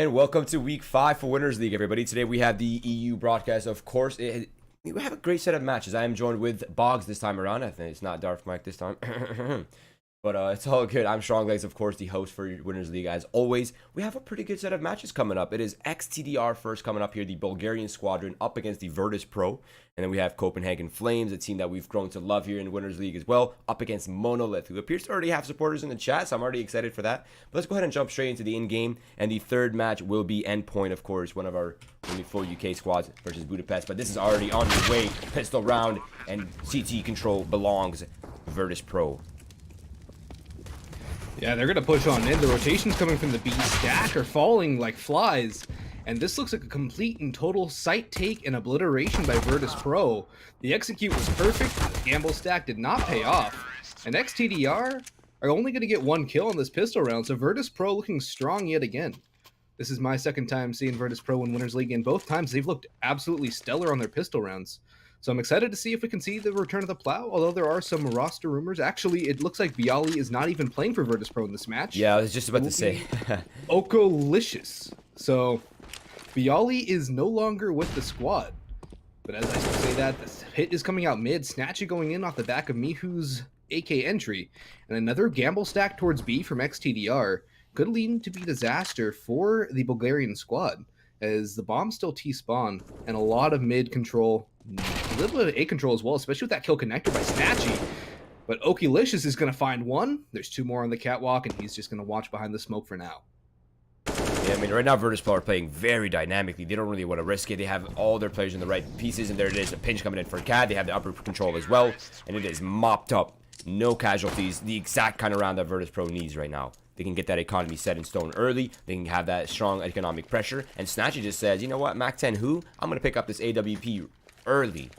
And welcome to week 5 for Winners League, everybody. Today we have the EU broadcast, of course. We have a great set of matches. I am joined with Boggs this time around. I think it's not Darth Mike this time. But it's all good. I'm Strong Legs, of course, the host for Winners League. As always, we have a pretty good set of matches coming up. It is ex-tdr first coming up here, the Bulgarian squadron up against the Virtus.Pro. And then we have Copenhagen Flames, a team that we've grown to love here in Winners League as well, up against Monolith, who appears to already have supporters in the chat, so I'm already excited for that. But let's go ahead and jump straight into the in-game. And the third match will be Endpoint, of course, one of our only full UK squads versus Budapest. But this is already on the way. Pistol round and CT control belongs Virtus.Pro. Yeah, they're going to push on in. The rotations coming from the B stack are falling like flies. And this looks like a complete and total site take and obliteration by Virtus.Pro. The execute was perfect. The gamble stack did not pay off. And ex-tdr are only going to get one kill on this pistol round. So Virtus.Pro looking strong yet again. This is my second time seeing Virtus.Pro in Winners League, and both times they've looked absolutely stellar on their pistol rounds. So I'm excited to see if we can see the return of the plow, although there are some roster rumors. Actually, it looks like bo1 is not even playing for Virtus.Pro in this match. Yeah, I was just about to say. Okolicious. So bo1 is no longer with the squad. But as I say that, the hit is coming out mid, Snatchy going in off the back of Mihu's AK entry, and another gamble stack towards B from ex-tdr could lead to be disaster for the Bulgarian squad, as the bomb still T-spawn, and a lot of mid control, a little bit of A control as well, especially with that kill connector by Snatchy. But Okolicious is going to find one. There's two more on the catwalk, and he's just going to watch behind the smoke for now. Yeah, I mean, right now Virtus.Pro are playing very dynamically. They don't really want to risk it. They have all their players in the right pieces, and there it is, a pinch coming in for CAD. They have the upper control as well, and it is mopped up. No casualties. The exact kind of round that Virtus.Pro needs right now. They can get that economy set in stone early. They can have that strong economic pressure. And Snatchy just says, you know what, Mac 10 who? I'm going to pick up this AWP early.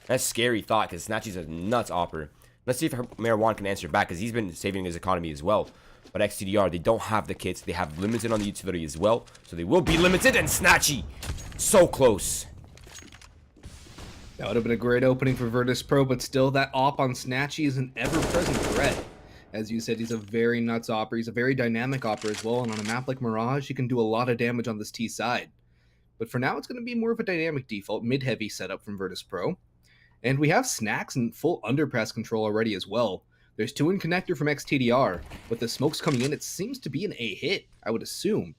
That's a scary thought, because Snatchy's a nuts opper. Let's see if Marijuana can answer back, because he's been saving his economy as well. But ex-tdr, they don't have the kits. They have limited on the utility as well. So they will be limited. And Snatchy, so close. That would have been a great opening for Virtus.Pro, but still that op on Snatchy is an ever-present threat. As you said, he's a very nuts opper. He's a very dynamic opper as well, and on a map like Mirage, he can do a lot of damage on this T side. But for now, it's going to be more of a dynamic default, mid-heavy setup from Virtus.Pro. And we have Snacks and full underpass control already as well. There's two in connector from ex-tdr. With the smokes coming in, it seems to be an A hit, I would assume.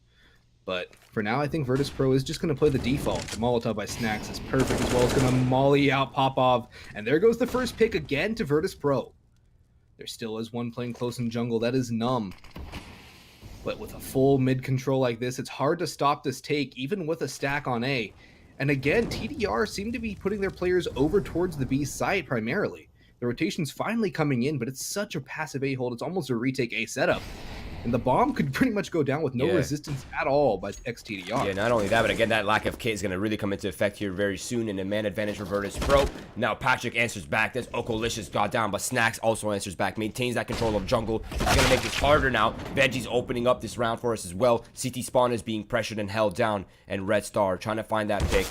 But for now, I think Virtus.Pro is just going to play the default. The Molotov by Snacks is perfect as well. It's going to molly out Popov. And there goes the first pick again to Virtus.Pro. There still is one playing close in jungle. That is Numb. But with a full mid control like this, it's hard to stop this take, even with a stack on A. And again, TDR seem to be putting their players over towards the B side primarily. The rotation's finally coming in, but it's such a passive A hold. It's almost a retake A setup. And the bomb could pretty much go down with no resistance at all by ex-tdr. Yeah, not only that, but again, that lack of kit is going to really come into effect here very soon, and a man advantage for Virtus.Pro. Now Patrick answers back. This Okolicious got down, but Snacks also answers back. Maintains that control of jungle. He's going to make this harder now. Veggie's opening up this round for us as well. CT Spawn is being pressured and held down, and Red Star trying to find that pick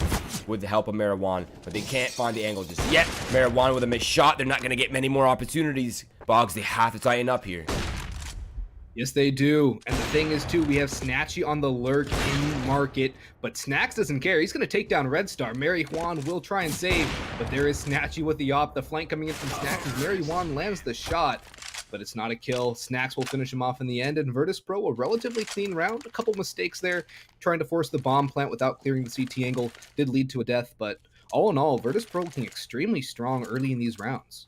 with the help of Marijuana, but they can't find the angle just yet. Marijuana with a missed shot. They're not going to get many more opportunities. Boggs, they have to tighten up here. Yes, they do. And the thing is, too, we have Snatchy on the lurk in market, but Snacks doesn't care. He's going to take down Red Star. Mary Juan will try and save, but there is Snatchy with the op. The flank coming in from Snacks as Mary Juan lands the shot, but it's not a kill. Snacks will finish him off in the end, and Virtus.Pro, a relatively clean round. A couple mistakes there, trying to force the bomb plant without clearing the CT angle did lead to a death, but all in all, Virtus.Pro looking extremely strong early in these rounds.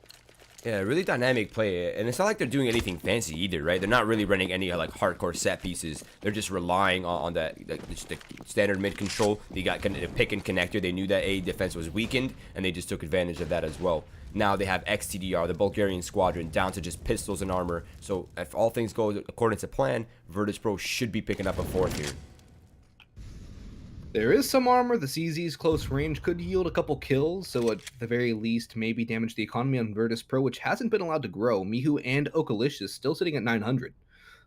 Yeah, really dynamic play, and it's not like they're doing anything fancy either, right? They're not really running any like hardcore set pieces. They're just relying on that just the standard mid control. They got a pick and connector. They knew that A defense was weakened, and they just took advantage of that as well. Now they have ex-tdr, the Bulgarian squadron, down to just pistols and armor. So if all things go according to plan, Virtus.Pro should be picking up a fourth here. There is some armor. The CZ's close range could yield a couple kills, so at the very least, maybe damage the economy on Virtus.Pro, which hasn't been allowed to grow. Mihu and Okolicious still sitting at 900.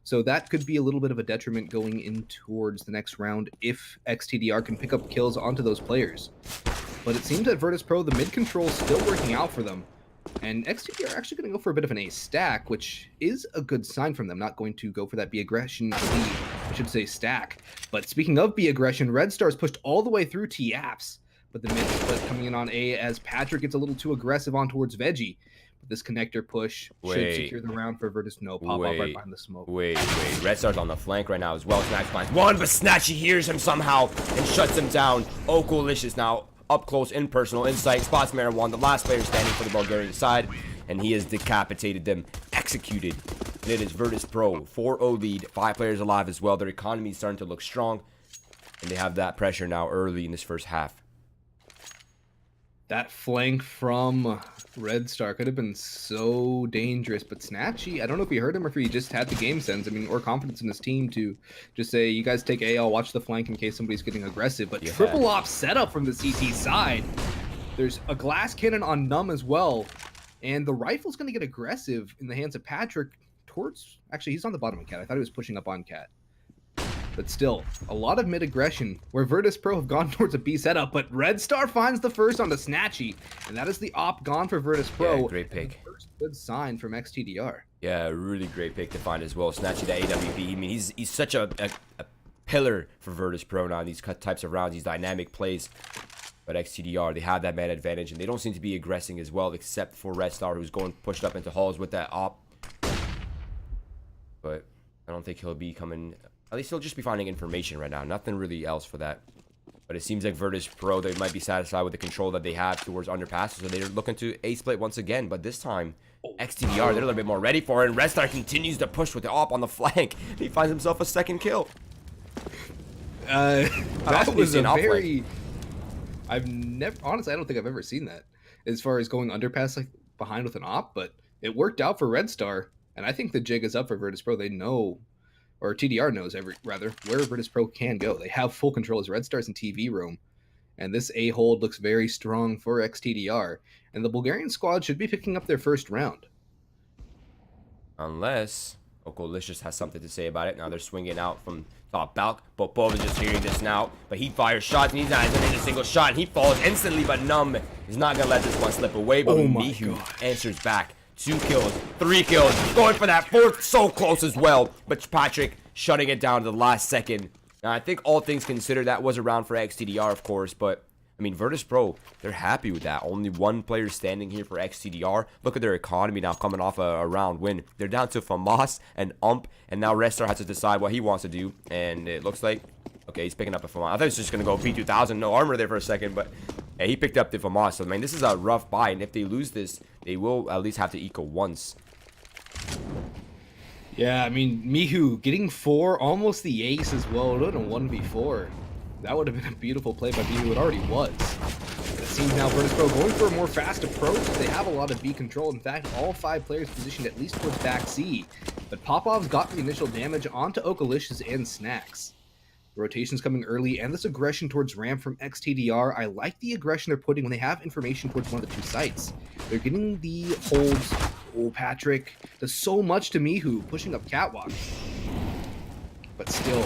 So that could be a little bit of a detriment going in towards the next round if ex-tdr can pick up kills onto those players. But it seems that Virtus.Pro, the mid control is still working out for them. And ex-tdr are actually going to go for a bit of an A stack, which is a good sign from them. Not going to go for that B aggression lead, I should say stack. But speaking of B aggression, Red Star's pushed all the way through T-Apps, but the mid split coming in on A as Patrick gets a little too aggressive on towards Veggie. But this connector push should secure the round for Virtus. No, pop off right behind the smoke. Wait. Red Star's on the flank right now as well. Snatch finds one, but Snatchy hears him somehow and shuts him down. Okolicious now up close in personal insight, spots Marijuana, the last player standing for the Bulgarian side, and he has decapitated them, executed. And it is Virtus.Pro, 4-0 lead, 5 players alive as well. Their economy is starting to look strong, and they have that pressure now early in this first half. That flank from Red Star could have been so dangerous, but Snatchy, I don't know if he heard him or if he just had the game sense, or confidence in his team to just say, you guys take A, I'll watch the flank in case somebody's getting aggressive. But triple op setup from the CT side. There's a glass cannon on Numb as well, and the rifle's going to get aggressive in the hands of Patrick towards, actually, he's on the bottom of Cat. I thought he was pushing up on Cat. But still, a lot of mid-aggression where Virtus.Pro have gone towards a B setup, but Red Star finds the first on the Snatchy, and that is the op gone for Virtus.Pro. Yeah, great pick. First good sign from ex-tdr. Yeah, really great pick to find as well. Snatchy, the AWP. I mean, he's such a pillar for Virtus.Pro now in these types of rounds, these dynamic plays. But ex-tdr, they have that man advantage, and they don't seem to be aggressing as well, except for Red Star, who's going pushed up into halls with that op. But I don't think he'll be coming. At least he'll just be finding information right now. Nothing really else for that. But it seems like Virtus.Pro, they might be satisfied with the control that they have towards underpasses. So they're looking to A-split once again. But this time, ex-tdr, they're a little bit more ready for it. And Red Star continues to push with the op on the flank. He finds himself a second kill. That was a very... honestly, I don't think I've ever seen that. As far as going underpass like behind with an op. But it worked out for Red Star. And I think the jig is up for Virtus.Pro. They know... or TDR knows where Virtus.Pro can go. They have full control as Red Star's in TV room. And this A hold looks very strong for ex-tdr. And the Bulgarian squad should be picking up their first round. Unless Okolicious has something to say about it. Now they're swinging out from top balk. Bogdanovich is hearing this now. But he fires shots and he's not hitting a single shot. And he falls instantly, but Numb is not going to let this one slip away. But Mihu answers back. 2 kills, 3 kills, going for that 4th, so close as well. But Patrick shutting it down to the last second. Now, I think all things considered, that was a round for ex-tdr, of course. But, I mean, Virtus.Pro, they're happy with that. Only one player standing here for ex-tdr. Look at their economy now coming off a round win. They're down to FAMAS and UMP. And now Red Star has to decide what he wants to do. And it looks like, okay, he's picking up a FAMAS. I thought he was just going to go P2000, no armor there for a second. But yeah, he picked up the FAMAS. So, I mean, this is a rough buy. And if they lose this, they will at least have to eco once. Yeah, I mean, Mihu getting 4, almost the ace as well. It would have been a 1v4. That would have been a beautiful play by Mihu. It already was. It seems now Virtus.Pro going for a more fast approach. They have a lot of B control. In fact, all 5 players positioned at least towards back C. But Popov's got the initial damage onto Okolicious and Snacks. The rotation's coming early, and this aggression towards ramp from ex-tdr. I like the aggression they're putting when they have information towards one of the 2 sites. They're getting the holds. Oh, Patrick does so much to Mihu, pushing up catwalk. But still,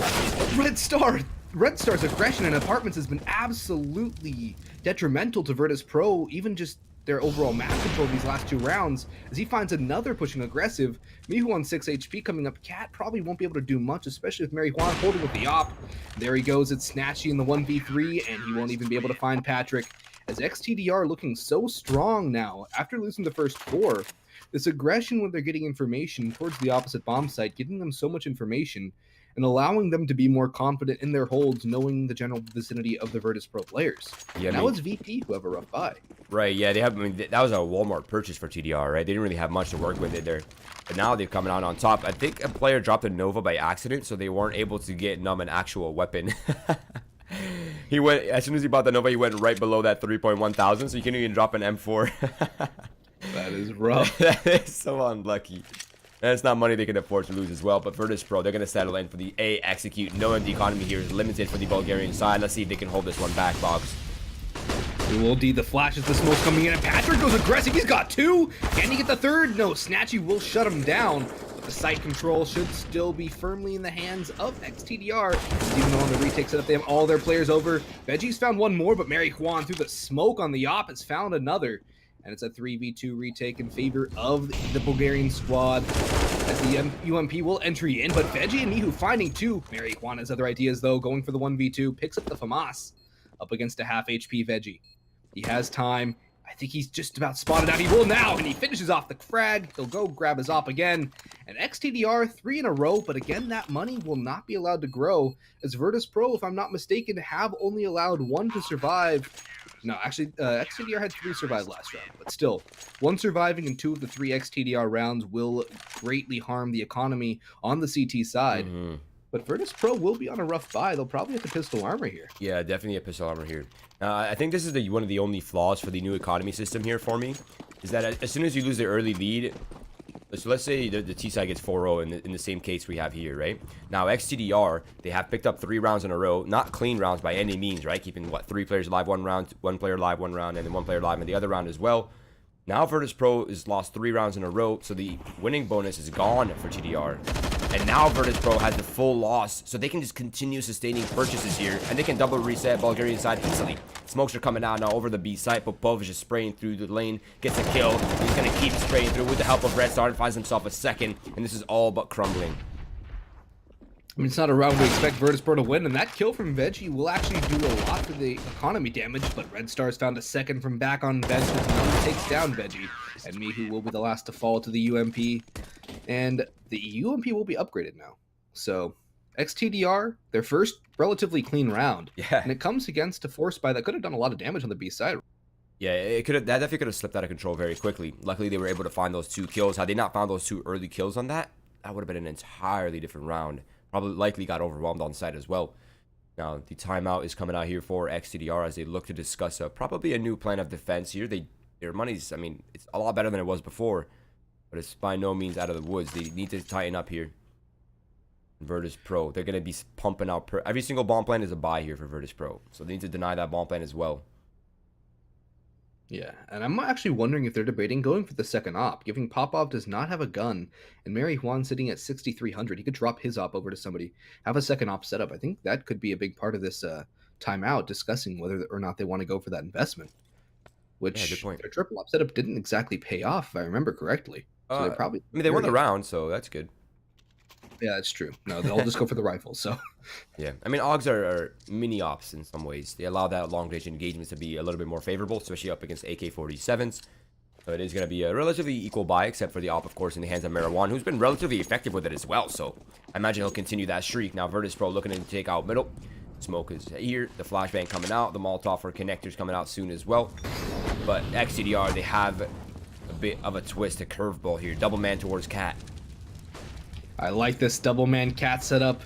Red Star's aggression in apartments has been absolutely detrimental to Virtus.Pro, even just their overall map control these last 2 rounds, as he finds another pushing aggressive. Mihu on 6 HP coming up. Cat probably won't be able to do much, especially with Marijuana holding with the op. There he goes, it's Snatchy in the 1v3, and he won't even be able to find Patrick. As ex-tdr looking so strong now, after losing the first 4, this aggression when they're getting information towards the opposite bomb site, giving them so much information, and allowing them to be more confident in their holds, knowing the general vicinity of the Virtus.Pro players. Yeah, now it's VP who have a rough buy. Right, yeah, they have. I mean, that was a Walmart purchase for TDR, right? They didn't really have much to work with it there. But now they're coming out on top. I think a player dropped a Nova by accident, so they weren't able to get Numb an actual weapon. He went, as soon as he bought the Nova, he went right below that 3.1 thousand, so you can't even drop an M4. That is rough. That is so unlucky. And it's not money they can afford to lose as well. But Virtus.Pro, they're going to settle in for the A execute, knowing the economy here is limited for the Bulgarian side. Let's see if they can hold this one back, Boggs. Will D, the flash as the smoke's coming in, and Patrick goes aggressive. He's got 2. Can he get the 3rd? No, Snatchy will shut him down. But the site control should still be firmly in the hands of ex-tdr. Even though on the retake setup, they have all their players over. Veggie's found 1 more, but Mary Juan through the smoke on the op has found another. And it's a 3v2 retake in favor of the Bulgarian squad, as the UMP will entry in, but Veggie and Mihu finding two. Mary Juan has other ideas, though, going for the 1v2, picks up the FAMAS up against a half HP Veggie. He has time. I think he's just about spotted out. He will now, and he finishes off the frag. He'll go grab his op again. And ex-tdr 3 in a row, but again, that money will not be allowed to grow, as Virtus.Pro, if I'm not mistaken, have only allowed one to survive. No, actually, ex-tdr had 3 survive last round, but still, 1 surviving in 2 of the 3 ex-tdr rounds will greatly harm the economy on the CT side. But Virtus.Pro will be on a rough buy. They'll probably have the pistol armor here. Yeah, definitely a pistol armor here. I think this is one of the only flaws for the new economy system here for me, is that as soon as you lose the early lead, so let's say the T side gets 4-0 in the same case we have here, right? Now, ex-tdr, they have picked up 3 rounds in a row, not clean rounds by any means, right? Keeping, 3 players alive 1 round, 1 player alive 1 round, and then 1 player alive in the other round as well. Now, Virtus.Pro has lost 3 rounds in a row, so the winning bonus is gone for TDR. And now Virtus.Pro has the full loss, so they can just continue sustaining purchases here, and they can double reset Bulgarian side easily. Smokes are coming out now over the B site, but Bogdanovich is spraying through the lane, gets a kill. He's going to keep spraying through with the help of Red Star and finds himself a second, and this is all but crumbling. I mean, it's not a round we expect Virtus.Pro to win, and that kill from Veggie will actually do a lot for the economy damage, but Red Star's found a second from back on Veggie, and takes down Veggie, and Mihu will be the last to fall to the UMP, and the UMP will be upgraded now. So, ex-tdr, their first relatively clean round, and it comes against a force buy that could have done a lot of damage on the B side. Yeah, that definitely could have slipped out of control very quickly. Luckily, they were able to find those 2 kills. Had they not found those 2 early kills on that, that would have been an entirely different round. Probably likely got overwhelmed on site as well. Now, the timeout is coming out here for ex-tdr as they look to discuss probably a new plan of defense here. Their money's, I mean, it's a lot better than it was before, but it's by no means out of the woods. They need to tighten up here. Virtus.Pro, they're going to be pumping out. Every single bomb plan is a buy here for Virtus.Pro, so they need to deny that bomb plan as well. Yeah, and I'm actually wondering if they're debating going for the second op, given Popov does not have a gun, and Mary Juan sitting at 6,300. He could drop his op over to somebody, have a second op set up. I think that could be a big part of this timeout, discussing whether or not they want to go for that investment. Which, good point. Their triple op setup didn't exactly pay off, if I remember correctly. So they're probably... I mean, they won the round, so that's good. Yeah, that's true. No, they'll just go for the rifles, so... Yeah, I mean, AUGs are mini ops in some ways. They allow that long range engagements to be a little bit more favorable, especially up against AK-47s. So it is going to be a relatively equal buy, except for the op, of course, in the hands of Marijuana, who's been relatively effective with it as well. So I imagine he'll continue that streak. Now, Virtus.Pro looking to take out middle. Smoke is here. The flashbang coming out. The Molotov for connectors coming out soon as well. But ex-tdr, they have a bit of a twist, a curveball here. Double man towards Cat. I like this double man Cat setup,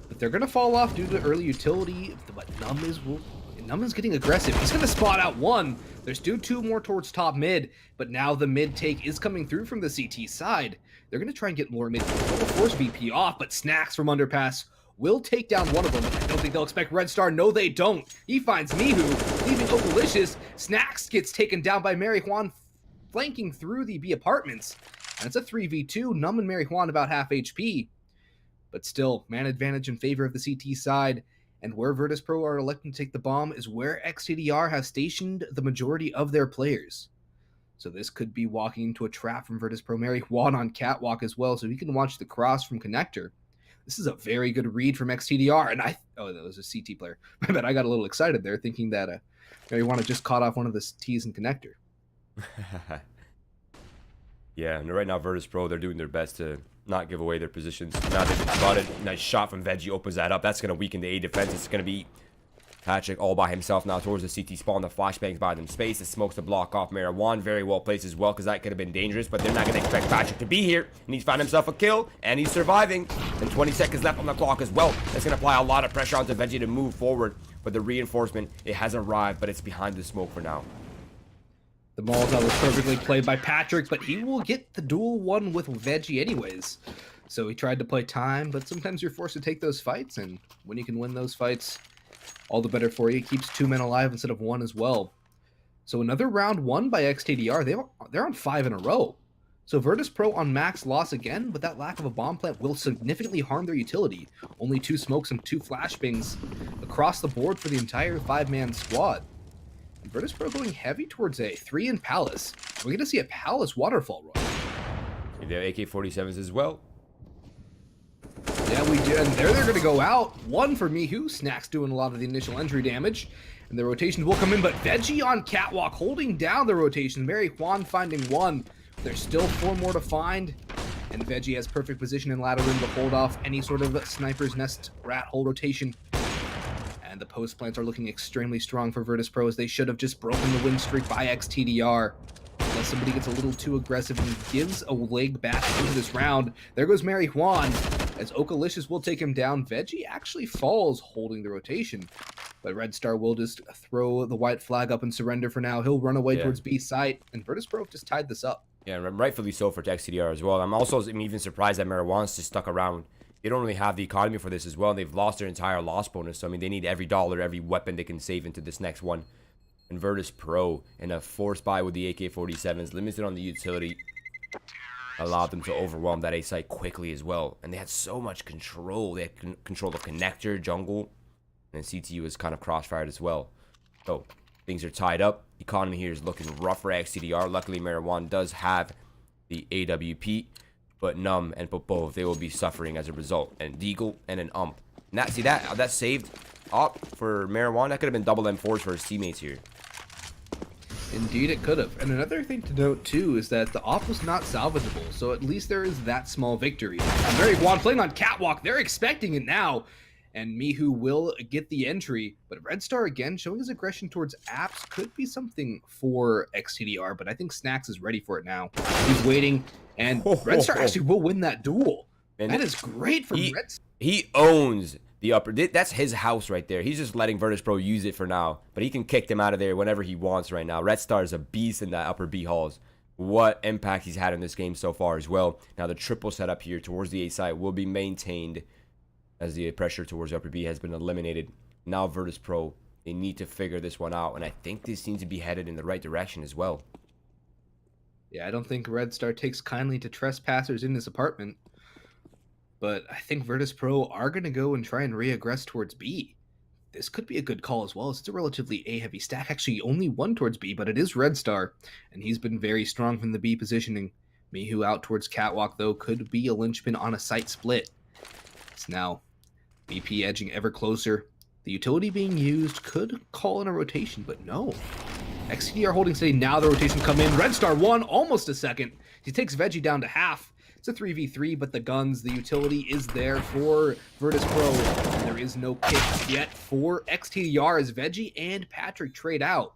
but they're going to fall off due to early utility. But Numb is getting aggressive. He's going to spot out 1. There's 2 more towards top mid, but now the mid take is coming through from the CT side. They're going to try and get more mid. They'll force VP off, but Snacks from underpass will take down one of them. I don't think they'll expect Red Star. No, they don't. He finds Mihu, leaving Opalicious. Snacks gets taken down by Mary Juan, flanking through the B apartments. And it's a 3v2. Numb and Mary Juan about half HP. But still, man advantage in favor of the CT side. And where Virtus.Pro are electing to take the bomb is where ex-tdr has stationed the majority of their players. So this could be walking into a trap from Virtus.Pro. Mary Juan on catwalk as well, so we can watch the cross from connector. This is a very good read from ex-tdr, and oh, that was a CT player. I bet I got a little excited there, thinking that Mary Juan had just caught off one of the T's in connector. Yeah, and right now Virtus.Pro, they're doing their best to not give away their positions. Now they've been spotted. Nice shot from Veggie, opens that up. That's going to weaken the A defense. It's going to be Patrick all by himself now towards the CT spawn. The flashbangs by them space. The smokes to block off Marijuana. Very well placed as well, because that could have been dangerous, but they're not going to expect Patrick to be here. And he's found himself a kill, and he's surviving. And 20 seconds left on the clock as well. That's going to apply a lot of pressure onto Veggie to move forward. But the reinforcement, it has arrived, but it's behind the smoke for now. The Molotov was perfectly played by Patrick, but he will get the duel one with Veggie anyways. So he tried to play time, but sometimes you're forced to take those fights, and when you can win those fights, all the better for you. It keeps 2 men alive instead of 1 as well. So another round won by ex-tdr. They're on 5 in a row. So Virtus.Pro on max loss again, but that lack of a bomb plant will significantly harm their utility. Only 2 smokes and 2 flashbangs across the board for the entire 5-man squad. Virtus.Pro going heavy towards a 3 in Palace. We're going to see a Palace waterfall run. They have AK-47s as well. Yeah, we do. And they're going to go out. 1 for Mihu. Snacks doing a lot of the initial entry damage. And the rotations will come in, but Veggie on Catwalk holding down the rotation. Mary Juan finding 1. There's still 4 more to find. And Veggie has perfect position in ladder room to hold off any sort of sniper's nest rat hole rotation. And the post plants are looking extremely strong for Virtus.Pro, as they should have just broken the win streak by ex-tdr. Unless somebody gets a little too aggressive and gives a leg back into this round. There goes Mary Juan, as Okalicious will take him down. Veggie actually falls holding the rotation. But Red Star will just throw the white flag up and surrender for now. He'll run away towards B site, and Virtus.Pro just tied this up. Yeah, rightfully so for ex-tdr as well. I'm even surprised that Marijuana's just stuck around. They don't really have the economy for this as well. They've lost their entire loss bonus. So, I mean, they need every dollar, every weapon they can save into this next one. And Virtus.Pro in a force buy with the AK-47s, limited on the utility, allowed them to overwhelm that A site quickly as well. And they had so much control. They had control of connector, jungle, and CTU was kind of crossfired as well. So, things are tied up. Economy here is looking rough for ex-tdr. Luckily, Marijuana does have the AWP. But Numb and Popov, they will be suffering as a result. And Deagle and an Ump. And that saved up for Marijuana. That could have been double M4s for his teammates here. Indeed, it could have. And another thing to note, too, is that the op was not salvageable. So at least there is that small victory. And Mary Juan playing on Catwalk. They're expecting it now. And Mihu will get the entry. But Red Star, again, showing his aggression towards apps could be something for ex-tdr. But I think Snacks is ready for it now. He's waiting. And Red Star actually will win that duel. And that is great for Red Star. He owns the upper. That's his house right there. He's just letting Virtus.Pro use it for now. But he can kick them out of there whenever he wants right now. Red Star is a beast in that upper B halls. What impact he's had in this game so far as well. Now the triple setup here towards the A side will be maintained as the pressure towards upper B has been eliminated. Now Virtus.Pro, they need to figure this one out. And I think this seems to be headed in the right direction as well. Yeah, I don't think Red Star takes kindly to trespassers in his apartment. But I think Virtus.Pro are going to go and try and re-aggress towards B. This could be a good call as well, as it's a relatively A-heavy stack. Actually, only 1 towards B, but it is Red Star. And he's been very strong from the B positioning. Mihu out towards Catwalk, though, could be a linchpin on a site split. It's now BP edging ever closer. The utility being used could call in a rotation, but no. ex-tdr holding steady. Now the rotation come in. Red Star 1, almost a second. He takes Veggie down to half. It's a 3v3, but the guns, the utility is there for Virtus.Pro. There is no pick yet for ex-tdr as Veggie and Patrick trade out.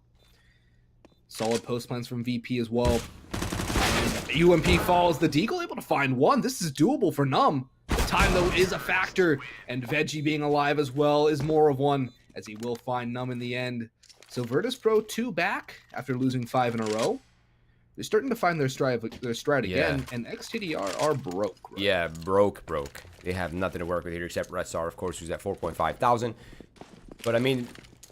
Solid post plans from VP as well. And UMP falls. The Deagle able to find 1. This is doable for Numb. The time, though, is a factor. And Veggie being alive as well is more of one, as he will find Numb in the end. So Virtus.Pro 2 back after losing 5 in a row. They're starting to find their stride again, and ex-tdr are broke. Right? Yeah, broke. They have nothing to work with here except Red Star, of course, who's at 4.5 thousand. But I mean,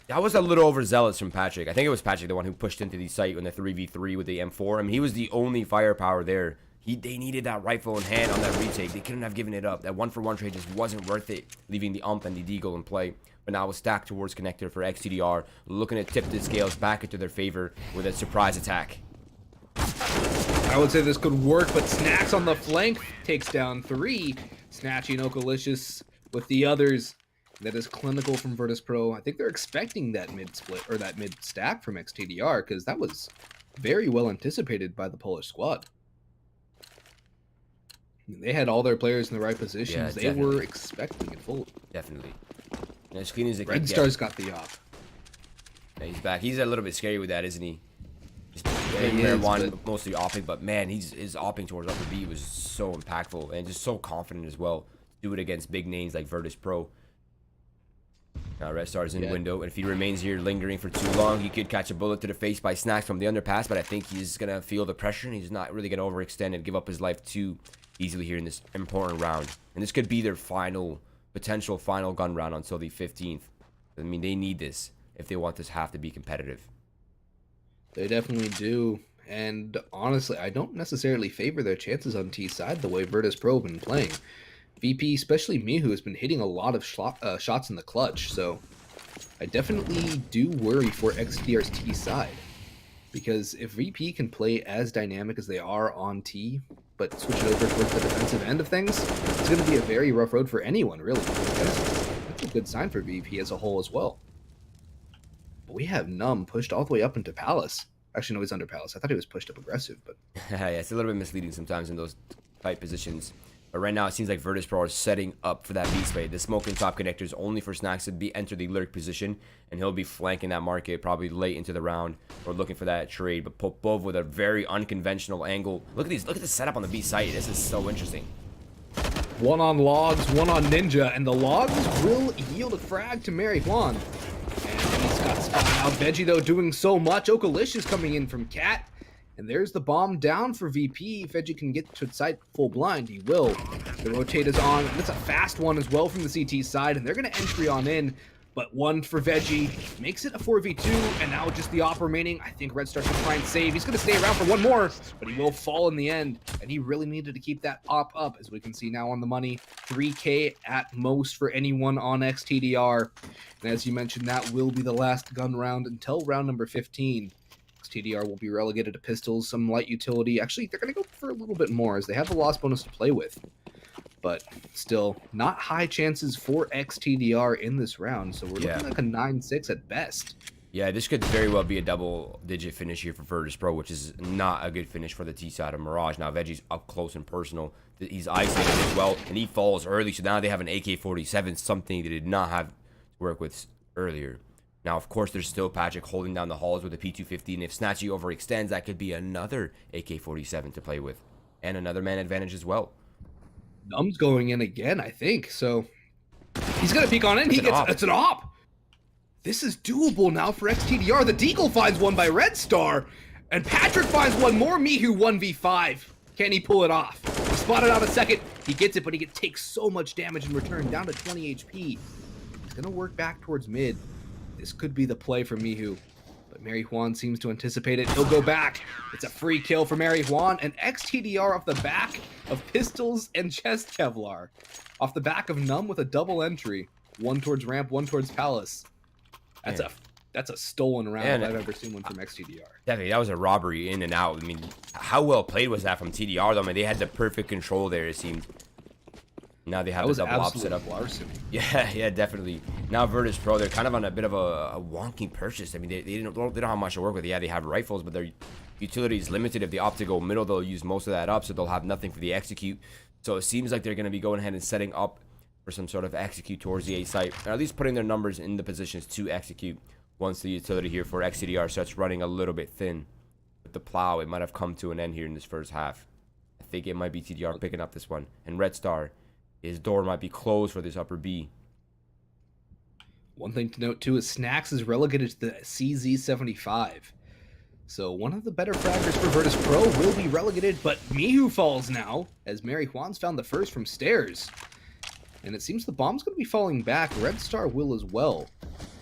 that was a little overzealous from Patrick. I think it was Patrick, the one who pushed into the site in the 3v3 with the M4. I mean, he was the only firepower there. They needed that rifle in hand on that retake. They couldn't have given it up. That 1-for-1 trade just wasn't worth it, leaving the Ump and the Deagle in play. But now it's stacked towards connector for ex-tdr, looking to tip the scales back into their favor with a surprise attack. I would say this could work, but Snacks on the flank takes down 3. Snatching Okalicious with the others. That is clinical from Virtus.Pro. I think they're expecting that mid-split, or that mid-stack from ex-tdr, because that was very well anticipated by the Polish squad. They had all their players in the right positions. Yeah, they were expecting it fully. Definitely. And as clean as it Red Star's got the op. Yeah, he's back. He's a little bit scary with that, isn't he? Yeah, he is, mostly opping, but man, his opping towards upper B was so impactful and just so confident as well. Do it against big names like Virtus.Pro. Now Red Star's in window, and if he remains here lingering for too long, he could catch a bullet to the face by Snacks from the underpass, but I think he's going to feel the pressure, and he's not really going to overextend and give up his life too easily here in this important round. And this could be their potential final gun round until the 15th. I mean, they need this if they want this half to be competitive. They definitely do. And honestly, I don't necessarily favor their chances on T side the way Virtus.Pro have been playing. VP, especially Mihu, has been hitting a lot of shots in the clutch. So I definitely do worry for ex-tdr's T side. Because if VP can play as dynamic as they are on T, but switch it over towards the defensive end of things, it's going to be a very rough road for anyone, really. That's a good sign for VP as a whole as well. But we have Numb pushed all the way up into Palace. Actually, no, he's under Palace. I thought he was pushed up aggressive, but... Yeah, it's a little bit misleading sometimes in those tight positions. But right now, it seems like Virtus.Pro are setting up for that beast play. The smoking top connector is only for Snacks to enter the lurk position, and he'll be flanking that market probably late into the round or looking for that trade. But Popov with a very unconventional angle. Look at these. Look at the setup on the B site. This is so interesting. One on Logs, one on Ninja, and the Logs will yield a frag to Mary Juan. And he's got spotted out. Veggie, though, doing so much. Okalicious coming in from Cat. And there's the bomb down for VP. If Veggie can get to site full blind, he will. The rotate is on. That's a fast one as well from the CT side, and they're going to entry on in. But one for Veggie. Makes it a 4v2, and now just the op remaining. I think Red Star should try and save. He's going to stay around for one more, but he will fall in the end. And he really needed to keep that op up, as we can see now on the money. 3K at most for anyone on ex-tdr. And as you mentioned, that will be the last gun round until round number 15. TDR will be relegated to pistols, some light utility. Actually, they're going to go for a little bit more as they have the loss bonus to play with. But still, not high chances for ex-tdr in this round. So we're looking like a 9-6 at best. Yeah, this could very well be a double-digit finish here for Virtus.Pro, which is not a good finish for the T side of Mirage. Now, Veggie's up close and personal. He's isolated as well, and he falls early. So now they have an AK-47, something they did not have to work with earlier. Now, of course, there's still Patrick holding down the halls with a P250, and if Snatchy overextends, that could be another AK-47 to play with, and another man advantage as well. Numb's going in again, I think, so he's going to peek on in. It's an op. This is doable now for ex-tdr. The Deagle finds one by Red Star, and Patrick finds one more. Mihu 1v5. Can he pull it off? He spotted out a second. He gets it, but he takes so much damage in return, down to 20 HP. He's going to work back towards mid. This could be the play for Mihu, but Mary Juan seems to anticipate it. He'll go back. It's a free kill for Mary Juan, and ex-tdr off the back of pistols and chest Kevlar. Off the back of Numb with a double entry. One towards ramp, one towards Palace. That's a stolen round if I've ever seen one from ex-tdr. Definitely, that was a robbery in and out. I mean, how well played was that from TDR, though? I mean, they had the perfect control there, it seemed. Now they have the double op set up. Larceny. Yeah, definitely. Now Virtus.Pro, they're kind of on a bit of a wonky purchase. I mean, they don't have much to work with. Yeah, they have rifles, but their utility is limited. If they opt to go middle, they'll use most of that up, so they'll have nothing for the execute. So it seems like they're going to be going ahead and setting up for some sort of execute towards the A site, or at least putting their numbers in the positions to execute once the utility here for ex-tdr starts running a little bit thin. With the plow, it might have come to an end here in this first half. I think it might be TDR picking up this one. And Red Star, his door might be closed for this upper B. One thing to note, too, is Snacks is relegated to the CZ75. So one of the better fraggers for Virtus.Pro will be relegated, but Mihu falls now, as Mary Juan's found the first from stairs. And it seems the bomb's going to be falling back. Red Star will as well.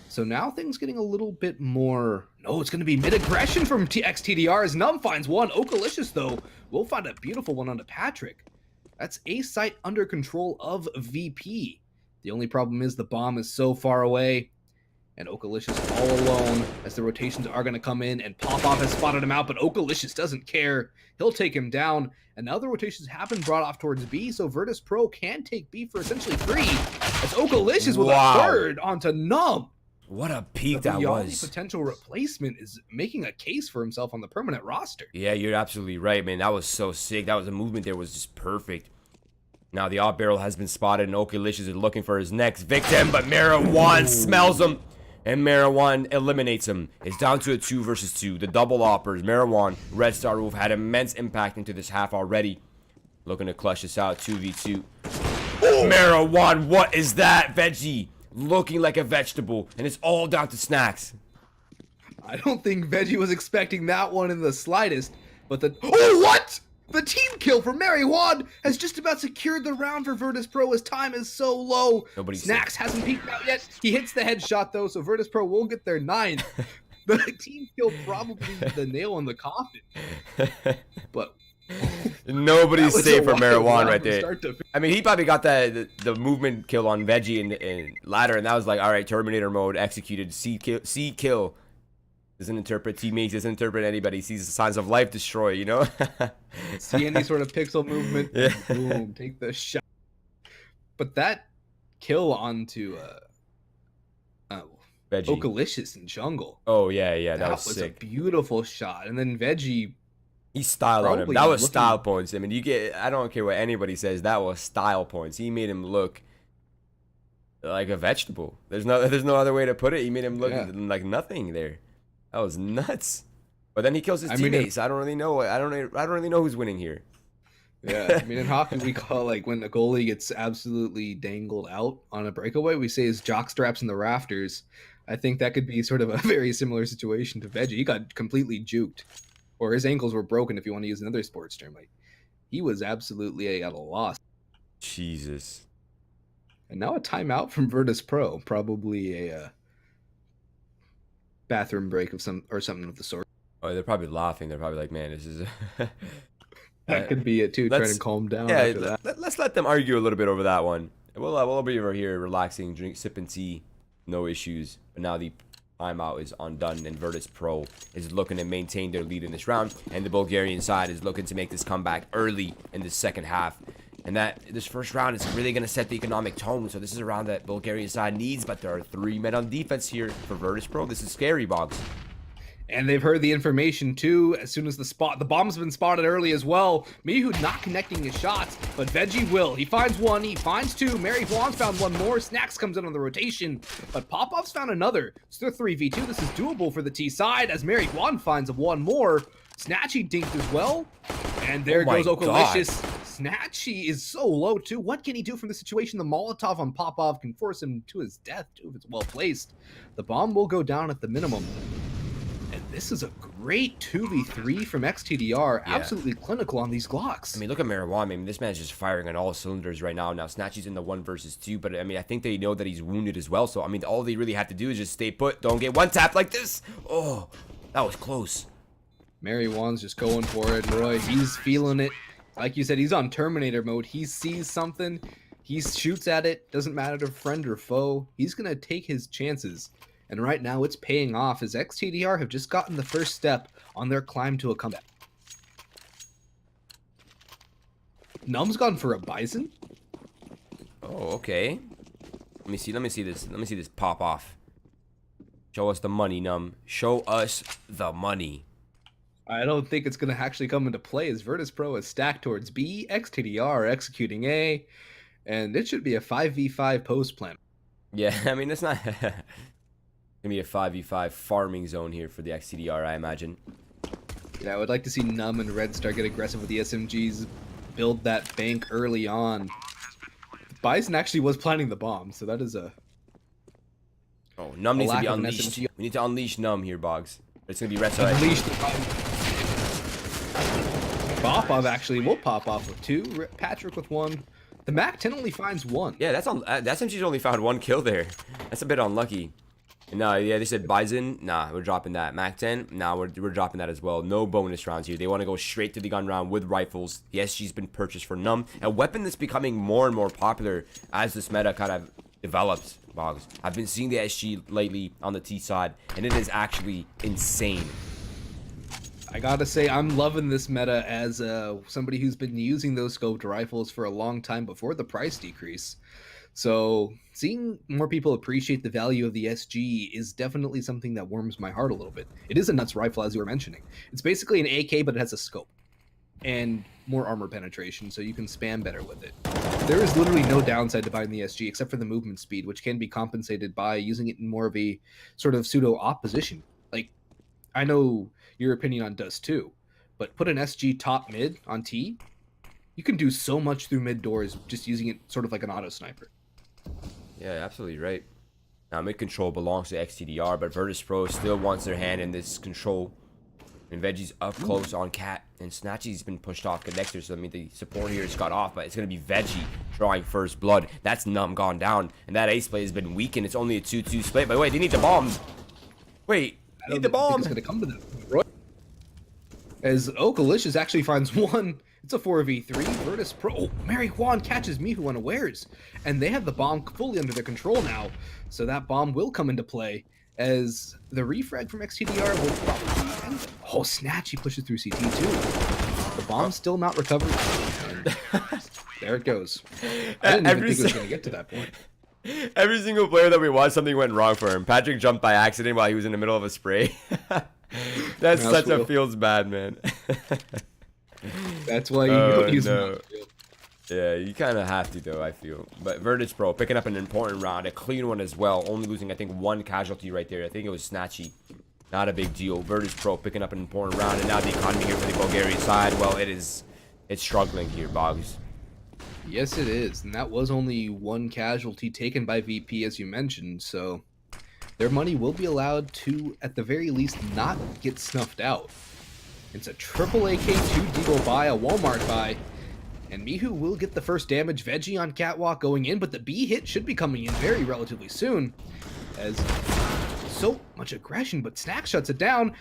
So now things getting a little bit more... No, it's going to be mid-aggression from ex-tdr as Numb finds one. Okalicious, though, will find a beautiful one onto Patrick. That's A site under control of VP. The only problem is the bomb is so far away, and Okalicious all alone as the rotations are going to come in, and Pop-Off has spotted him out, but Okalicious doesn't care. He'll take him down, and now the rotations have been brought off towards B, so Virtus.Pro can take B for essentially free, as Okalicious with a third onto Numb. What a peak that was. The potential replacement is making a case for himself on the permanent roster. Yeah, you're absolutely right, man. That was so sick. That was the movement there was just perfect. Now the op barrel has been spotted, and Okalicious is looking for his next victim, but Marijuana smells him, and Marijuana eliminates him. It's down to a 2 versus 2. The double oppers, Marijuana, Red Star Wolf had immense impact into this half already. Looking to clutch this out, 2v2. Marijuana, what is that, Veggie? Looking like a vegetable, and it's all down to Snacks. I don't think Veggie was expecting that one in the slightest, but the... Oh, what? The team kill for Mary Juan has just about secured the round for Virtus.Pro as time is so low. Snacks hasn't peeked out yet. He hits the headshot, though, so Virtus.Pro will get their 9th. The team kill probably the nail in the coffin. But Nobody's safe for marijuana right there. Start to I mean, he probably got the movement kill on Veggie and ladder, and that was like, all right, Terminator mode executed. C kill. Doesn't interpret teammates, doesn't interpret anybody. Sees the signs of life destroy, you know? See any sort of pixel movement, Yeah. boom, take the shot. But that kill onto Veggie. Okalicious in jungle. Oh, yeah, that was a sick. beautiful shot. And then Veggie, He style on him. Probably That was looking- style points. I mean, I don't care what anybody says, that was style points. He made him look like a vegetable. There's no other way to put it. He made him look like nothing there. That was nuts. But then he kills his teammates. I don't really know. I don't really know who's winning here. yeah, I mean, in hockey, we call like when a goalie gets absolutely dangled out on a breakaway, we say his jock straps in the rafters. I think that could be sort of a very similar situation to Veggie. He got completely juked, or his ankles were broken, if you want to use another sports term. Like, he was absolutely at a loss. Jesus. And now a timeout from Virtus.Pro, probably a bathroom break of something of the sort. Oh, they're probably laughing. They're probably like, man, this is... That could be it too. Trying to calm down. Yeah, after that. let's let them argue a little bit over that one. We'll be over here relaxing, sipping tea, no issues. But now the timeout is undone, and Virtus.Pro is looking to maintain their lead in this round, and the Bulgarian side is looking to make this comeback early in the second half. And this first round is really going to set the economic tone. So this is a round that Bulgarian side needs, but there are 3 men on defense here for Virtus.Pro. This is scary, Boggs. And they've heard the information too. As soon as the bomb's been spotted early as well. Mihu not connecting his shots, but Veggie will. He finds one, he finds two. Mary Juan's found one more. Snacks comes in on the rotation, but Popov's found another. It's their 3v2. This is doable for the T side as Mary Juan finds one more. Snatchy dinked as well. And there goes Okalicious. Snatchy is so low too. What can he do from the situation? The Molotov on Popov can force him to his death too if it's well placed. The bomb will go down at the minimum. And this is a great 2v3 from ex-tdr. Yeah. Absolutely clinical on these Glocks. I mean, look at Marijuana. I mean, this man's just firing on all cylinders right now. Now, Snatchy's in the 1 versus 2, but I mean, I think they know that he's wounded as well. So, I mean, all they really have to do is just stay put. Don't get one tap like this. Oh, that was close. Mary Juan's just going for it. Roy, he's feeling it. Like you said, he's on Terminator mode. He sees something. He shoots at it. Doesn't matter to friend or foe. He's going to take his chances. And right now, it's paying off as ex-tdr have just gotten the first step on their climb to a comeback. Num's gone for a Bison. Oh, okay. Let me see this. Let me see this pop off. Show us the money, Num. Show us the money. I don't think it's going to actually come into play as Virtus.Pro is stacked towards B, ex-tdr executing A, and it should be a 5v5 post plan. Yeah, I mean, it's not... Gonna be a 5v5 farming zone here for the ex-tdr, I imagine. Yeah, I would like to see Num and Red start get aggressive with the SMGs, build that bank early on. Bison actually was planning the bomb, so that is a... Oh, Num needs to be lack of an unleashed. SMG. We need to unleash Num here, Boggs. It's gonna be Red side. Unleash the bomb. Popov actually will pop off with 2, Patrick with 1. The MAC-10 only finds 1. Yeah, that's SMG's only found 1 kill there. That's a bit unlucky. No, yeah, they said Bison. Nah, we're dropping that. MAC-10. Nah, we're dropping that as well. No bonus rounds here. They want to go straight to the gun round with rifles. The SG's been purchased for Num. A weapon that's becoming more and more popular as this meta kind of develops, Boggs. I've been seeing the SG lately on the T side, and it is actually insane. I gotta say, I'm loving this meta as somebody who's been using those scoped rifles for a long time before the price decrease. So seeing more people appreciate the value of the SG is definitely something that warms my heart a little bit. It is a nuts rifle, as you were mentioning. It's basically an AK, but it has a scope and more armor penetration, so you can spam better with it. There is literally no downside to buying the SG except for the movement speed, which can be compensated by using it in more of a sort of pseudo-op position. Like, I know your opinion on Dust too, but put an SG top mid on T, you can do so much through mid doors just using it sort of like an auto sniper. Yeah, absolutely right. Now, mid control belongs to ex-tdr, but Virtus.Pro still wants their hand in this control. And Veggie's up close on Cat, and Snatchy's been pushed off connector, so I mean the support here has got off, but it's gonna be Veggie drawing first blood. That's Num gone down, and that ace play has been weakened. It's only a 2-2 split. By the way, they need the bomb. Wait, I need the don't think bomb. it's gonna come to that. As Okalicious actually finds one. It's a 4v3. Virtus.Pro. Oh, Mary Juan catches Mihu unawares. And they have the bomb fully under their control now. So that bomb will come into play as the refrag from ex-tdr will probably end. Oh, Snatchy pushes through CT too. The bomb's still not recovered. And there it goes. I didn't even think it was going to get to that point. Every single player that we watched, something went wrong for him. Patrick jumped by accident while he was in the middle of a spray. That's such a feels bad, man. That's why you don't use them. Yeah, you kind of have to, though, I feel. But Virtus.Pro picking up an important round, a clean one as well. Only losing, I think, one casualty right there. I think it was Snatchy. Not a big deal. Virtus.Pro picking up an important round. And now the economy here for the Bulgarian side, well, it's struggling here, Boggs. Yes, it is. And that was only one casualty taken by VP, as you mentioned. So their money will be allowed to, at the very least, not get snuffed out. It's a triple AK, 2 Deagle buy, a Walmart buy. And Mihu will get the first damage. Veggie on Catwalk going in, but the B hit should be coming in very relatively soon. As so much aggression, but Snack shuts it down.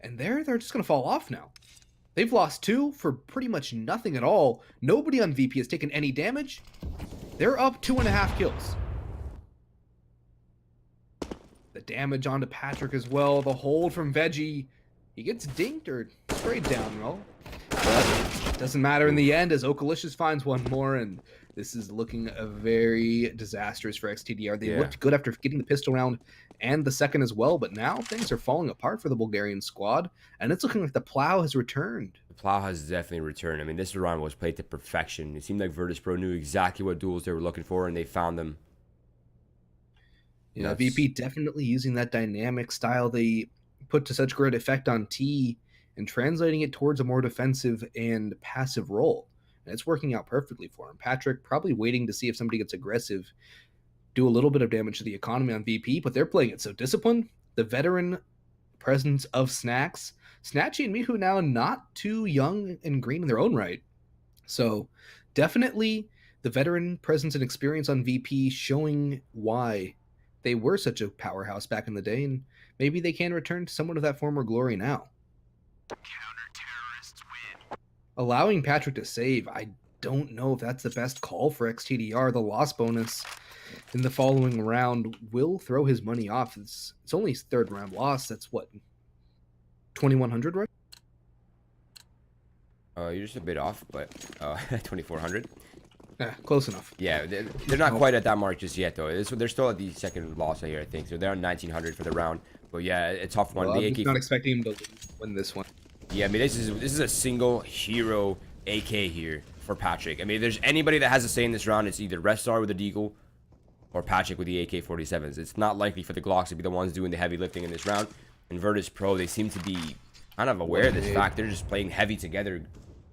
And they're just going to fall off now. They've lost 2 for pretty much nothing at all. Nobody on VP has taken any damage. They're up 2.5 kills. The damage onto Patrick as well. The hold from Veggie. He gets dinked or sprayed down, well. But it doesn't matter in the end as Okalicious finds one more, and this is looking very disastrous for ex-tdr. They looked good after getting the pistol round and the second as well, but now things are falling apart for the Bulgarian squad, and it's looking like the plow has returned. The plow has definitely returned. I mean, this round was played to perfection. It seemed like Virtus.Pro knew exactly what duels they were looking for, and they found them. Yeah, VP definitely using that dynamic style they put to such great effect on T and translating it towards a more defensive and passive role. And it's working out perfectly for him. Patrick probably waiting to see if somebody gets aggressive, do a little bit of damage to the economy on VP, but they're playing it so disciplined. The veteran presence of Snacks. Snatchy and Mihu now not too young and green in their own right. So definitely the veteran presence and experience on VP showing why they were such a powerhouse back in the day, and maybe they can return to somewhat of that former glory now. Counter-terrorists win. Allowing Patrick to save, I don't know if that's the best call for ex-tdr. The loss bonus in the following round will throw his money off. It's only his third round loss. That's what, 2,100, right? You're just a bit off, but 2,400. Close enough. Yeah, they're not quite at that mark just yet, though. They're still at the second loss here, I think. So they're on 1,900 for the round. But yeah, a tough one. Well, the I'm AK... not expecting him to win this one. Yeah, I mean, this is a single hero AK here for Patrick. I mean, if there's anybody that has a say in this round, it's either Restar with the Deagle or Patrick with the AK-47s. It's not likely for the Glocks to be the ones doing the heavy lifting in this round. And Virtus.Pro, they seem to be kind of aware of this fact. They're just playing heavy together,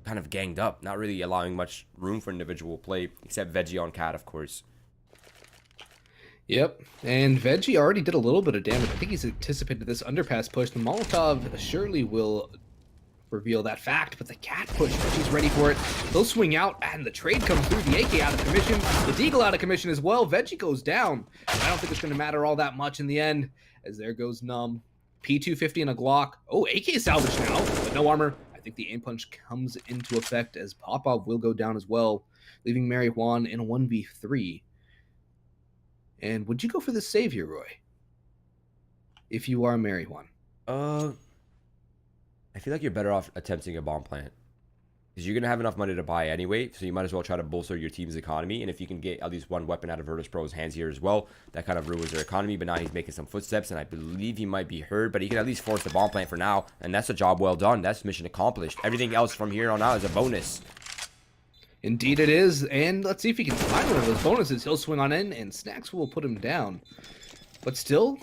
kind of ganged up, not really allowing much room for individual play, except Veggie on Cat, of course. Yep, and Veggie already did a little bit of damage. I think he's anticipated this underpass push. The Molotov surely will reveal that fact, but the Cat push, Veggie's ready for it. They'll swing out, and the trade comes through. The AK out of commission, the Deagle out of commission as well. Veggie goes down. I don't think it's going to matter all that much in the end, as there goes Numb. P250 and a Glock. Oh, AK salvage now, but no armor. I think the aim punch comes into effect as Popov will go down as well, leaving Mary Juan in a 1v3. And would you go for the save here, Roy? If you are Mary Juan. I feel like you're better off attempting a bomb plant. Because you're going to have enough money to buy anyway, so you might as well try to bolster your team's economy. And if you can get at least one weapon out of Virtus.Pro's hands here as well, that kind of ruins their economy. But now he's making some footsteps, and I believe he might be hurt. But he can at least force the bomb plant for now, and that's a job well done. That's mission accomplished. Everything else from here on out is a bonus. Indeed it is, and let's see if he can find one of those bonuses. He'll swing on in, and Snacks will put him down. But still,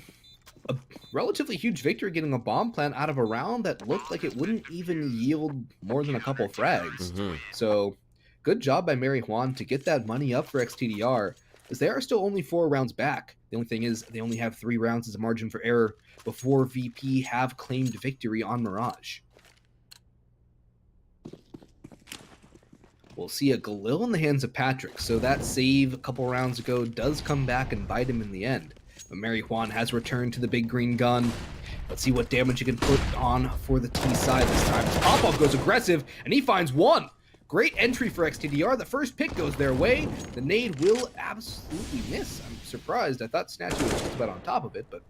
a relatively huge victory getting a bomb plant out of a round that looked like it wouldn't even yield more than a couple frags. So, good job by Mary Juan to get that money up for ex-tdr, as they are still only 4 rounds back. The only thing is, they only have 3 rounds as a margin for error before VP have claimed victory on Mirage. We'll see a Galil in the hands of Patrick, so that save a couple rounds ago does come back and bite him in the end. But Mary Juan has returned to the big green gun, Let's see what damage he can put on for the T side this time. Popov goes aggressive, and he finds one. Great entry for ex-tdr. The first pick goes their way. The nade will absolutely miss. I'm surprised. I thought Snatchy was just about on top of it, but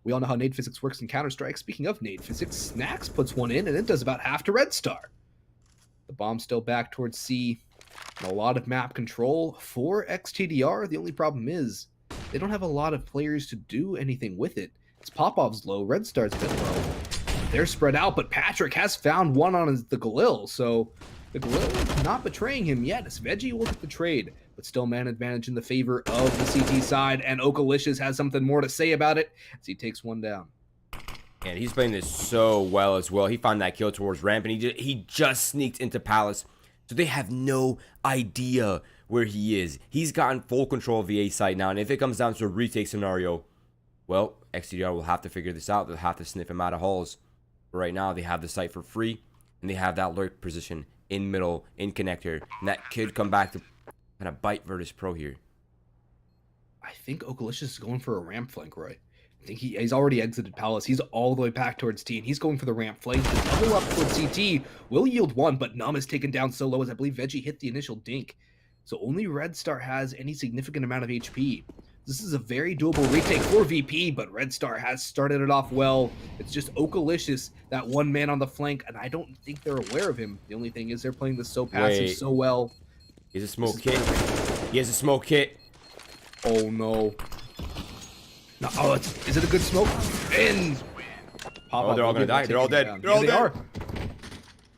we all know how nade physics works in Counter-Strike. Speaking of nade physics, Snacks puts one in, and it does about half to Red Star. The bomb's still back towards C. And a lot of map control for ex-tdr. The only problem is they don't have a lot of players to do anything with it. It's Popov's low, Red Star's a bit low. They're spread out, but Patrick has found one on the Galil, so the Galil not betraying him yet, as Veggie will get the trade, but still man advantage in the favor of the CT side, and Okalicious has something more to say about it as he takes one down. And he's playing this so well as well. He found that kill towards ramp, and he just sneaked into Palace, so they have no idea where he is. He's gotten full control of the A side now, and if it comes down to a retake scenario, well, ex-tdr will have to figure this out. They'll have to sniff him out of halls. But right now, they have the site for free, and they have that lurk position in middle, in connector, and that could come back to kind of bite Virtus.Pro here. I think Okalicious is going for a ramp flank, Roy. I think he's already exited Palace. He's all the way back towards T, and he's going for the ramp flank. The double up towards CT will yield one, but Numb is taken down so low as I believe Veggie hit the initial dink. So only Red Star has any significant amount of HP. This is a very doable retake for VP, but Red Star has started it off well. It's just Okalicious, that one man on the flank, and I don't think they're aware of him. The only thing is they're playing this so passive so well. He has a smoke kit. He has a smoke kit. Oh no. No, oh, is it a good smoke? And oh, they're all gonna die. They're all dead. Down. They're all dead.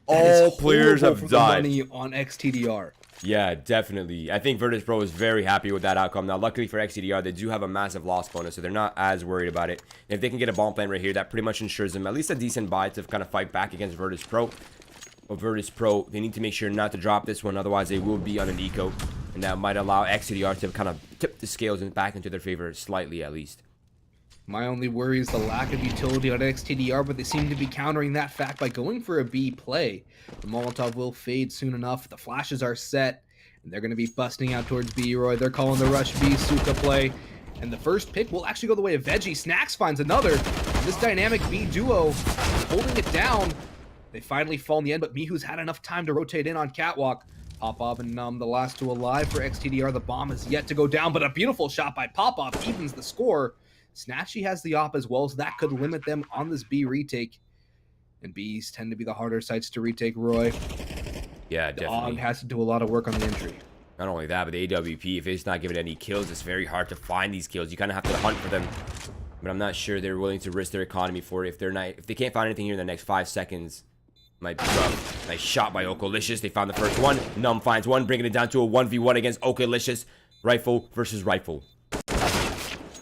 All players have died. Money on ex-tdr. Yeah, definitely. I think Virtus.Pro is very happy with that outcome. Now, luckily for ex-tdr, they do have a massive loss bonus, so they're not as worried about it. If they can get a bomb plan right here, that pretty much ensures them at least a decent buy to kind of fight back against Virtus.Pro. But Virtus.Pro, they need to make sure not to drop this one, otherwise they will be on an eco, and that might allow ex-tdr to kind of tip the scales back into their favor slightly at least. My only worry is the lack of utility on ex-tdr, but they seem to be countering that fact by going for a B play. The Molotov will fade soon enough. The flashes are set, and they're going to be busting out towards B, Roy. They're calling the rush B Suka play. And the first pick will actually go the way of Veggie. Snacks finds another. And this dynamic B duo is holding it down. They finally fall in the end, but Mihu's had enough time to rotate in on Catwalk. Popov and Numb, the last two alive for ex-tdr. The bomb is yet to go down, but a beautiful shot by Popov evens the score. Snatchy has the op as well, so that could limit them on this B retake. And Bs tend to be the harder sites to retake, Roy. Yeah, definitely. Dog has to do a lot of work on the entry. Not only that, but the AWP, if it's not giving any kills, it's very hard to find these kills. You kind of have to hunt for them. But I'm not sure they're willing to risk their economy for it. If they can't find anything here in the next 5 seconds, might be rough. Nice shot by Okalicious. They found the first one. Numb finds one, bringing it down to a 1v1 against Okalicious. Rifle versus rifle.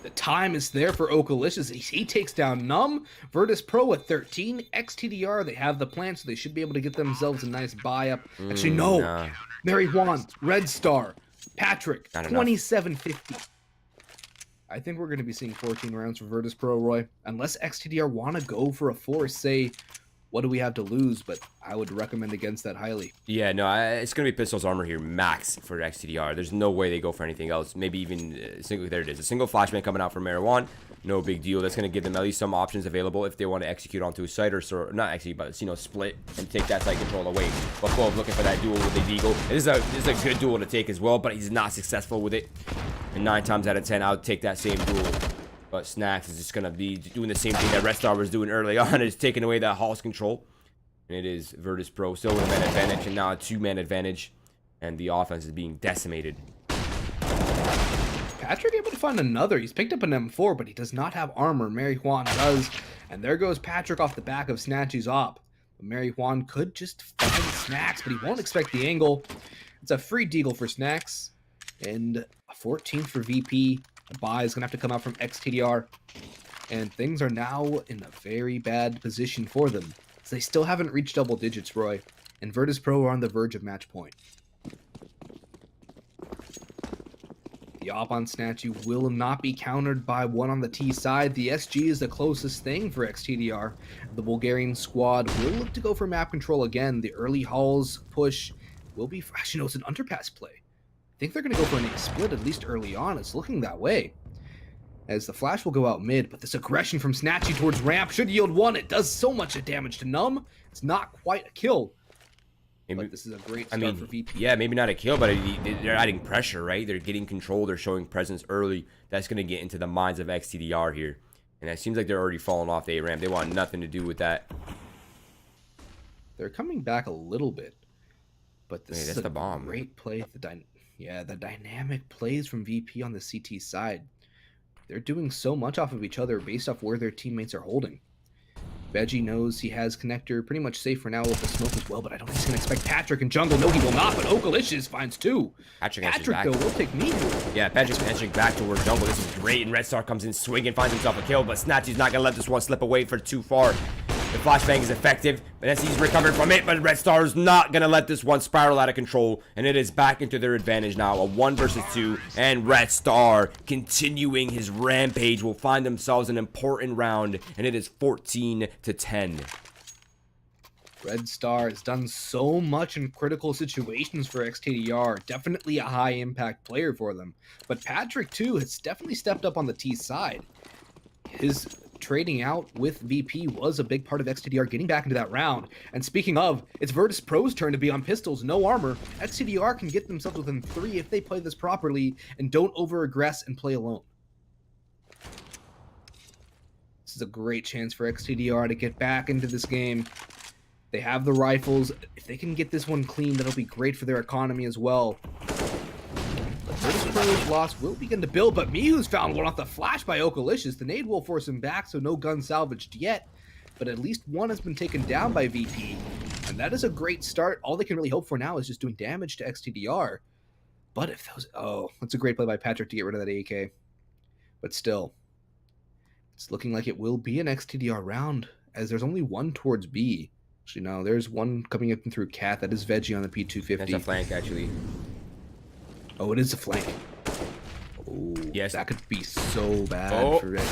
The time is there for Okalicious. He takes down Numb. Virtus.Pro at 13. ex-tdr, they have the plan, so they should be able to get themselves a nice buy up. Actually, no. Nah. Mary Juan, Red Star, Patrick, 2750. I think we're going to be seeing 14 rounds for Virtus.Pro, Roy. Unless ex-tdr want to go for a force, say, what do we have to lose? But I would recommend against that highly. Yeah, no, it's going to be Pistol's Armor here, max for ex-tdr. There's no way they go for anything else. Maybe even single. There it is. A single flashbang coming out from Marijuana. No big deal. That's going to give them at least some options available if they want to execute onto a site or not execute, but split and take that site control away. But Bob looking for that duel with the Deagle. This is a good duel to take as well, but he's not successful with it. And 9 times out of 10, I would take that same duel. But Snacks is just going to be doing the same thing that Red Star was doing early on. Is taking away that Hall's control. And it is Virtus.Pro still with a man advantage, and now a 2-man advantage. And the offense is being decimated. Patrick able to find another. He's picked up an M4, but he does not have armor. Mary Juan does. And there goes Patrick off the back of Snatchy's op. But Mary Juan could just find Snacks, but he won't expect the angle. It's a free deagle for Snacks. And a 14 for VP. The buy is going to have to come out from ex-tdr. And things are now in a very bad position for them. So they still haven't reached double digits, Roy. And Virtus.Pro are on the verge of match point. The op on Snatchy will not be countered by one on the T side. The SG is the closest thing for ex-tdr. The Bulgarian squad will look to go for map control again. The early Halls push will be... Actually, no, it's an underpass play. I think they're going to go for an split, at least early on. It's looking that way. as the flash will go out mid, but this aggression from Snatchy towards ramp should yield one. It does so much damage to Numb. It's not quite a kill. Maybe, but this is a great start for VP. Yeah, maybe not a kill, but they're adding pressure, right? They're getting control. They're showing presence early. That's going to get into the minds of ex-tdr here. And it seems like they're already falling off the A ramp. They want nothing to do with that. They're coming back a little bit. But this is the bomb. Great play. The dynamic plays from VP on the CT side. They're doing so much off of each other based off where their teammates are holding. Veggie knows he has connector pretty much safe for now with the smoke as well, but I don't think he's going to expect Patrick in jungle. No, he will not, but Okalicious finds two. Patrick though, will take me. Yeah, Patrick's entering back towards jungle. This is great, and Red Star comes in swinging, finds himself a kill, but Snatchy's not going to let this one slip away for too far. The flashbang is effective, but as he's recovered from it, but Red Star is not going to let this one spiral out of control, and it is back into their advantage now, a 1 versus 2, and Red Star, continuing his rampage, will find themselves an important round, and it is 14-10. Red Star has done so much in critical situations for ex-tdr, definitely a high impact player for them, but Patrick too has definitely stepped up on the T side. His trading out with VP was a big part of ex-tdr getting back into that round. And speaking of, it's Virtus.Pro's turn to be on pistols, no armor. ex-tdr can get themselves within 3 if they play this properly and don't over-aggress and play alone. This is a great chance for ex-tdr to get back into this game. They have the rifles. If they can get this one clean, that'll be great for their economy as well. Virtus.Pro's loss will begin to build, but Mihu's found one off the flash by Okalicious. The nade will force him back, so no gun salvaged yet. But at least one has been taken down by VP. And that is a great start. All they can really hope for now is just doing damage to ex-tdr. But if those... Oh, that's a great play by Patrick to get rid of that AK. But still, it's looking like it will be an ex-tdr round, as there's only one towards B. Actually, no, there's one coming up through Cat. That is Veggie on the P250. That's a flank, actually. Oh, it is a flank. Oh, yes. That could be so bad for Red.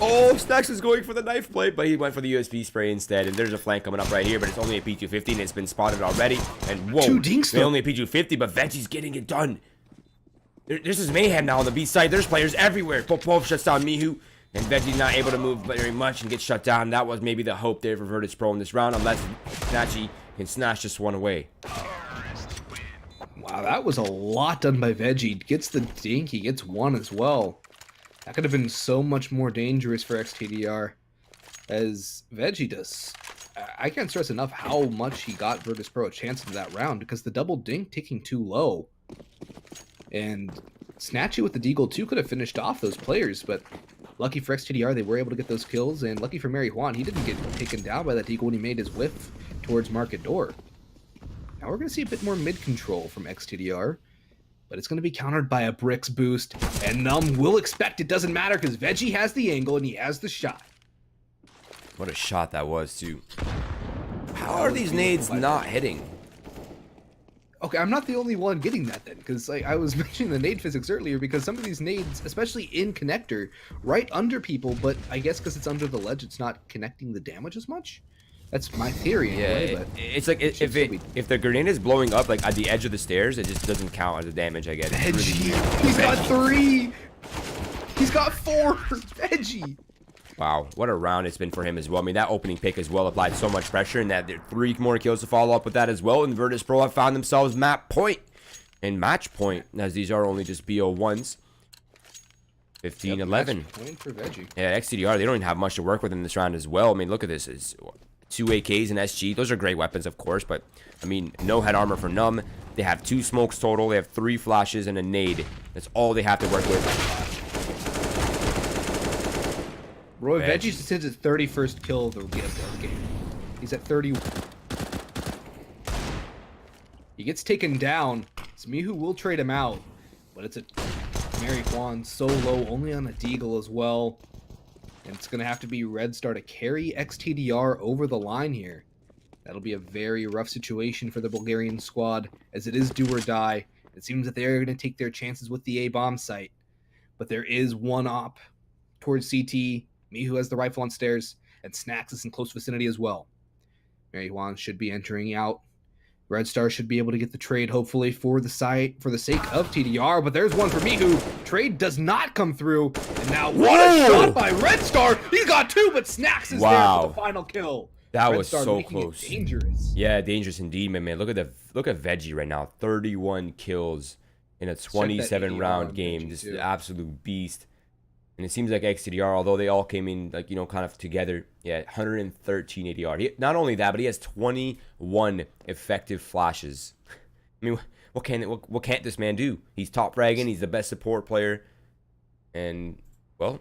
Oh, Snacks is going for the knife play, but he went for the USB spray instead. And there's a flank coming up right here, but it's only a P250, and it's been spotted already. And whoa, 2 dinks though. Only a P250, but Veggie's getting it done. This is mayhem now on the B side. There's players everywhere. Popov shuts down Mihu, and Veggie's not able to move very much and gets shut down. That was maybe the hope there for Virtus.Pro in this round, unless Snatchy can snatch this one away. Wow, that was a lot done by Veggie. Gets the dink, he gets one as well. That could have been so much more dangerous for ex-tdr, as Veggie does. I can't stress enough how much he got Virtus.Pro a chance in that round, because the double dink ticking too low. And Snatchy with the deagle too could have finished off those players, but lucky for ex-tdr, they were able to get those kills, and lucky for Mary Juan, he didn't get taken down by that deagle when he made his whiff towards Market Door. Now we're going to see a bit more mid-control from ex-tdr, but it's going to be countered by a Bricks boost, and Numb will expect it doesn't matter because Veggie has the angle and he has the shot. What a shot that was, too. How are these nades not hitting? Okay, I'm not the only one getting that then, because like I was mentioning the nade physics earlier, because some of these nades, especially in connector, right under people, but I guess because it's under the ledge, it's not connecting the damage as much. That's my theory anyway. Yeah, but it's like if the grenade is blowing up like at the edge of the stairs, it just doesn't count as a damage. I guess. Veggie, he's got 3. He's got 4. Veggie. Wow, what a round it's been for him as well. I mean, that opening pick as well applied so much pressure, and that there are 3 more kills to follow up with that as well. And Virtus.Pro have found themselves map point and match point, as these are only just BO1s. 15-11. Point for Veggie. Yeah, ex-tdr, they don't even have much to work with in this round as well. I mean, look at this. It's 2 AKs and SG. Those are great weapons, of course, but I mean, no head armor for Numb. They have 2 smokes total. They have 3 flashes and a nade. That's all they have to work with. Roy Veggie just hit his 31st kill of the game. He's at 31. He gets taken down. Mihu will trade him out, but it's a Mary Juan so low, only on a deagle as well. And it's going to have to be Red Star to carry ex-tdr over the line here. That'll be a very rough situation for the Bulgarian squad, as it is do or die. It seems that they're going to take their chances with the A-bomb site. But there is one op towards CT. Mihu has the rifle on stairs, and Snacks is in close vicinity as well. Mary Juan should be entering out. Red Star should be able to get the trade, hopefully, for the sake of TDR. But there's one for Mihu. Trade does not come through. And now, what a shot by Red Star! He's got 2, but Snacks is there for the final kill. That Red was Star so making close. It dangerous. Yeah, dangerous indeed, my man. Look at Veggie right now. 31 kills in a 27-round game. Just an absolute beast. And it seems like ex-tdr, although they all came in like, you know, kind of together, yeah, 113 ADR. Not only that, but he has 21 effective flashes. I mean, what can't this man do? He's top fragging. He's the best support player, and well,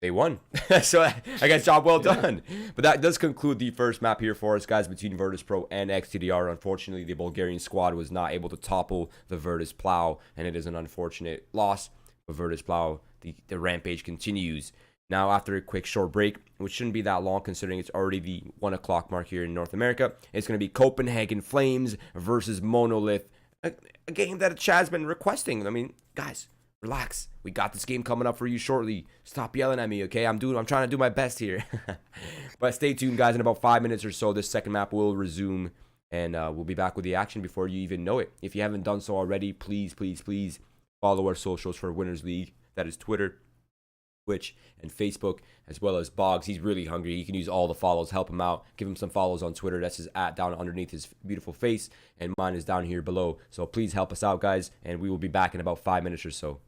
they won. So I guess job well done. But that does conclude the first map here for us, guys, between Virtus.Pro and ex-tdr. Unfortunately, the Bulgarian squad was not able to topple the Virtus.Plow, and it is an unfortunate loss. But Virtus.Plow, the rampage continues. Now, after a quick short break, which shouldn't be that long considering it's already the 1 o'clock mark here in North America, it's going to be Copenhagen Flames versus Monolith, a game that Chad's been requesting. I mean, guys, relax. We got this game coming up for you shortly. Stop yelling at me, okay? I'm trying to do my best here. But stay tuned, guys. In about 5 minutes or so, this second map will resume, and we'll be back with the action before you even know it. If you haven't done so already, please, please, please follow our socials for Winners League. That is Twitter, Twitch, and Facebook, as well as Boggs. He's really hungry. You can use all the follows. Help him out. Give him some follows on Twitter. That's his @ down underneath his beautiful face, and mine is down here below. So please help us out, guys, and we will be back in about 5 minutes or so.